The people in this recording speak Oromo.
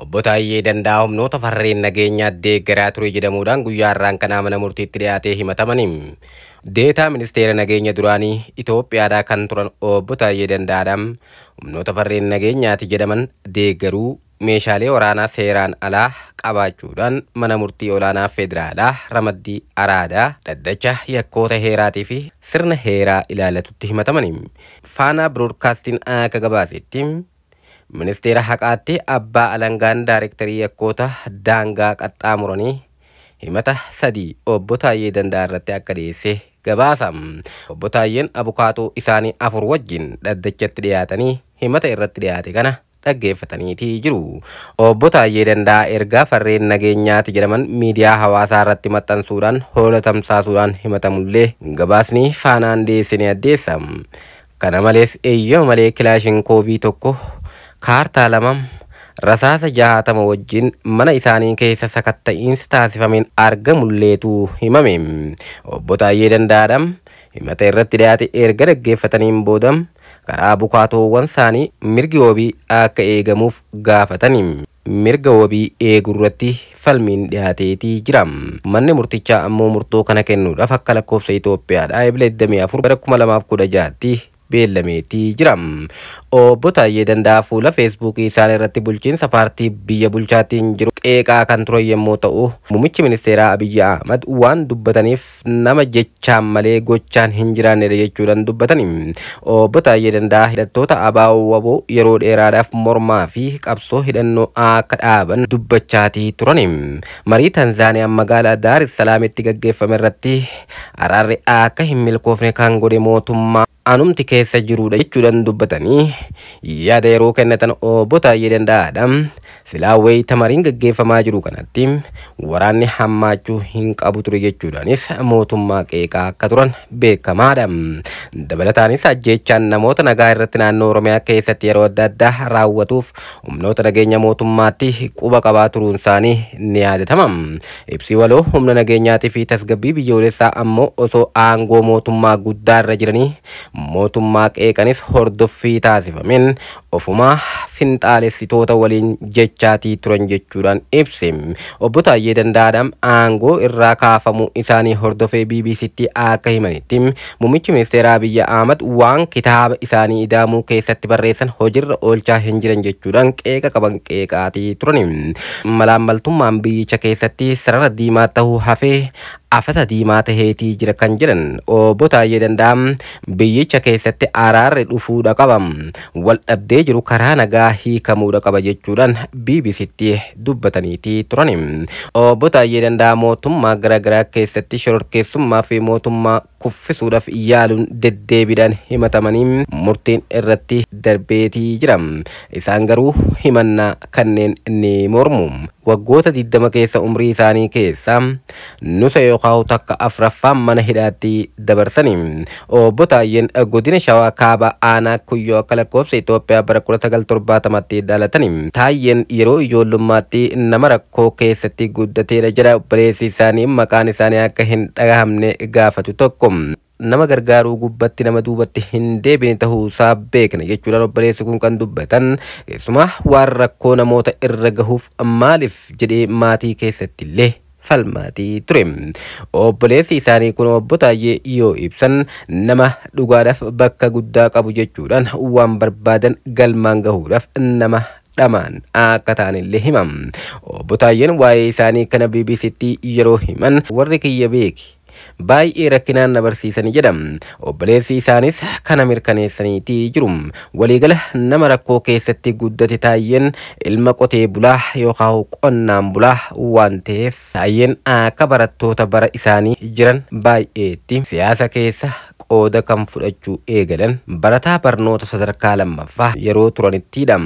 Obbo Taayyee Danda'a humnoota farreen nageenyaa deeggaraa ture jedhamuudhaan guyyaarraan kanaa mana murtiitti dhiyaatee himatamaniin. Deetaa ministeera nageenya duraanii Itoophiyaadhaa kan turan Obbo Taayyee Danda'aadhaan humnoota farreen nageenyaati jedhaman deeggaruu meeshaalee waraanaa seeraan alaa qabaachuudhaan mana murtii olaanaa federaalaa Ramaddii Araadaa dhaddacha yakkoota heeraatii fi sirna heeraa ilaalatutti himatamaniin. Faanaa Biroodkaastiin akka gabaasetti ministeera haqaatti abbaa alangaan daayirektarii yakkoota daangaa qaxxaamuranii himata 3 Obbo Taayyee Danda'aa irratti akka dhiyeesse gabaasa. Obbo Taayyeen abukaatoo isaanii 4 wajjin dhaddachatti dhiyaatanii himata irratti dhiyaate kana dhaggeeffataniitii jiru. Obbo Taayyee Danda'aa ergaa farreen nageenyaati jedhaman miidiyaa hawaasaa irratti maxxansuudhaan hoola tamsaasuudhaan himatamullee gabaasni faanaan dhiyeessine addeessa. Kana malees eeyyama malee kilaashinkoovii tokko kaartaa 2 rasaasa 60 wajjin mana isaanii keessa sakatta'iinsi taasifameen argamulleetu himame. Obbo Taayyee Danda'aadhaan himata irratti dhiyaate erga dhaggeeffataniin booda karaa abukaatoowwan isaanii mirgi wabii akka eegamuuf gaafatanii mirga wabii eeguu irratti falmiin dhiyaateetii jira. Manni murtichaa ammoo murtoo kana kennuudhaaf akka lakkoofsa Itoophiyaadhaa eebila 24/2016tti beellameetii jira. Obbo Taayyee Danda'aa fuula feesbuukii isaanii irratti bulchiinsa paartii biyya bulchaatiin jiru qeeqaa kan turan yommuu ta'u, muummichi ministeeraa Abiyyi Ahmad waan dubbataniif nama jechaan malee gochaan hin jiraannedha jechuudhaan dubbatanii. Obbo Taayyee Danda'aa hidhattoota ABO yeroo dheeraadhaaf mormaa fi qabsoo hidhannoo akka dhaaban dubbachaatii turani. Marii Tanzaaniyaan magaalaa Daar es Salaamitti gaggeeffame irratti araarri akka hin milkoofne kan godhe mootummaa anumti keessa jirudha jechuudhaan dubbatanii yaada yeroo kennatan Obbo Taayyee Danda'aadhaan silaa wayita mariin gaggeeffamaa jiru kanatti waraanni hammaachuu hin qabu ture jechuudhaanis mootummaa qeeqaa akka turan beekamaadha. Dabalataanis ajjeechaan namoota nagaa irratti naannoo Oromiyaa keessatti yeroo adda addaa raawwatuuf humnoota nageenya mootummaatti quba qabaa turuun isaanii ni yaadatama. Ibsi waloo humna nageenyaatii fi tasgabbii biyyoolessaa ammoo osoo aangoo mootummaa guddaarra jiranii mootummaa qeeqanis hordoffii taasifameen ofumaa finxaalessitoota waliin jechaatii turan jechuudhaan ibse. Obbo Taayyee Danda'aadhaan aangoo irraa kaafamuu isaanii hordofee BBCtti akka himanitti muummichi ministeeraa Abiyyi Ahmad waan kitaaba isaanii idaamuu keessatti barreessan hojiirra oolchaa hin jiran jechuudhaan qeeqa qaban qeeqaatii turan. Malaammaltummaan biyyicha keessatti sarara diimaa ta'uu hafee afata diimaa taheetii jira kan jedhan Obbo Taayyee Danda'aa biyyicha keessatti araarri dhufuudha qaba, wal dhabdee jiru karaa nagaa hiikamuudha qaba jechuudhaan BBCtti dubbataniitii turan. Obbo Taayyee Danda'aa mootummaa garaagaraa keessatti shororkeessummaa fi mootummaa kuffisuudhaaf yaaluun deddeebiidhaan himatamanii murtiin irratti darbeetii jira. Isaan garuu himannaa kanneen ni mormu. Waggoota 20 keessa umrii isaanii keessa nusa yookaan takka afraffaan mana hidhaatti dabarsanii. Obbo Taayyeen godina Shawaa Kaabaa aanaa Kuyyoo akka lakkoofsa Itoophiyaa bara 1970tti dhalatanii. Taayyeen yeroo ijoollummaatti nama rakkoo keessatti guddateedha jedha obboleessi isaanii maqaan isaanii akka hin dhagahamne gaafatu tokko. Nama gargaaruu gubbatti nama duubatti hin deebine ta'uusaa beekna jechuudhaan obboleessi kun kan dubbatan. Keessumaa waan rakkoo namoota irra gahuuf maaliif jedhee maatii keessatti illee falmaatii ture. Obboleessi isaanii kun Obbo Taayyee yoo ibsan nama dhugaadhaaf bakka guddaa qabu jechuudhaan waan barbaadan galmaan gahuudhaaf nama dhamaan akka ta'anillee himam. Obbo Taayyeen waa'ee isaanii kana BBCtti yeroo himan warri kiyya beeki baay'ee rakkinaan na barsiisanii jedham. Obboleessi isaanis kana mirkaneessaniitii jiru. Waliigala nama rakkoo keessatti guddate Taayyeen ilma qotee bulaa yookaan qonnaan bulaa waan ta'eef Taayyeen akka barattoota bara isaanii jiran baay'eetti siyaasa keessa qooda kan fudhachuu eegalan barataa barnoota sadarkaa 2ffaa yeroo turanittidha.